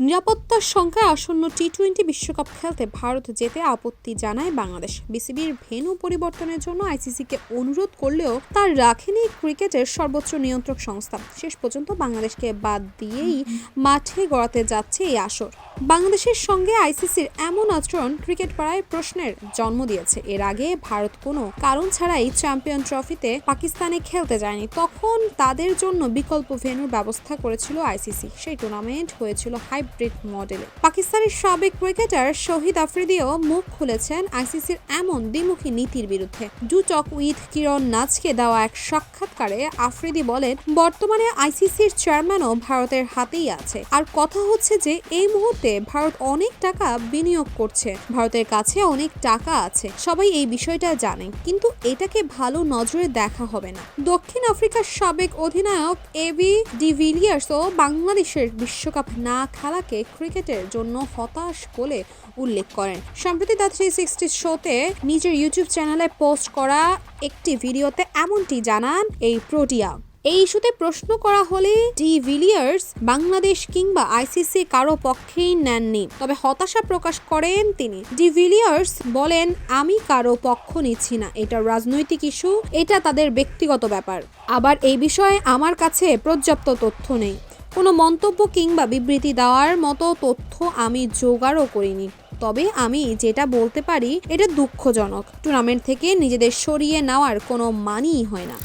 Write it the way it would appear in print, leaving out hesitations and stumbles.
নিরাপত্তার সংখ্যায় আসন্ন টি-20 বিশ্বকাপ খেলতে ভারত যেতে আপত্তি জানায় বাংলাদেশ। বিসিবির ভেন্যু পরিবর্তনের জন্য আইসিসিকে অনুরোধ করলেও তা রাখেনি ক্রিকেটের সর্বোচ্চ নিয়ন্ত্রক সংস্থা। শেষ পর্যন্ত বাংলাদেশকে বাদ দিয়েই মাঠে গড়াতে যাচ্ছে এই আসর। বাংলাদেশের সঙ্গে আইসিসির এমন আচরণ ক্রিকেট পাড়ায় প্রশ্নের জন্ম দিয়েছে। এর আগে ভারত কোনো কারণ ছাড়াই চ্যাম্পিয়ন ট্রফিতে পাকিস্তানে খেলতে যায়নি, তখন তাদের জন্য বিকল্প ভেন্যুর ব্যবস্থা করেছিল আইসিসি। সেই টুর্নামেন্ট হয়েছিল হাইব্রিড মডেলে। পাকিস্তানের সাবেক ক্রিকেটার শহীদ আফ্রিদিও মুখ খুলেছেন আইসিসির এমন দ্বিমুখী নীতির বিরুদ্ধে। ডু টক উইথ কিরণ নাজকে দেওয়া এক সাক্ষাৎকারে আফ্রিদি বলেন, বর্তমানে আইসিসির চেয়ারম্যানও ভারতের হাতেই আছে। আর কথা হচ্ছে যে এই মুহূর্তে ভারত অনেক টাকা বিনিয়োগ করছে, ভারতের কাছে অনেক টাকা আছে, সবাই এই বিষয়টা জানে, কিন্তু এটাকে ভালো নজরে দেখা হবে না। দক্ষিণ আফ্রিকার সাবেক অধিনায়ক এবি ডিভিলিয়ার্সও বাংলাদেশের বিশ্বকাপ না খেলাকে ক্রিকেটের জন্য হতাশ বলে উল্লেখ করেন। সম্প্রতি দ্য 360 শোতে নিজের ইউটিউব চ্যানেলে পোস্ট করা একটি ভিডিওতে এমনটি জানান এই প্রোটিয়া। এই ইস্যুতে প্রশ্ন করা হলে ডিভিলিয়ার্স বাংলাদেশ কিংবা আইসিসি কারো পক্ষেই নেননি, তবে হতাশা প্রকাশ করেন তিনি। ডিভিলিয়ার্স বলেন, আমি কারো পক্ষ নিচ্ছি না, এটা রাজনৈতিক ইস্যু, এটা তাদের ব্যক্তিগত ব্যাপার। আবার এই বিষয়ে আমার কাছে পর্যাপ্ত তথ্য নেই, কোনো মন্তব্য কিংবা বিবৃতি দেওয়ার মতো তথ্য আমি জোগাড়ও করিনি। তবে আমি যেটা বলতে পারি, এটা দুঃখজনক। টুর্নামেন্ট থেকে নিজেদের সরিয়ে নেওয়ার কোনো মানেই হয় না।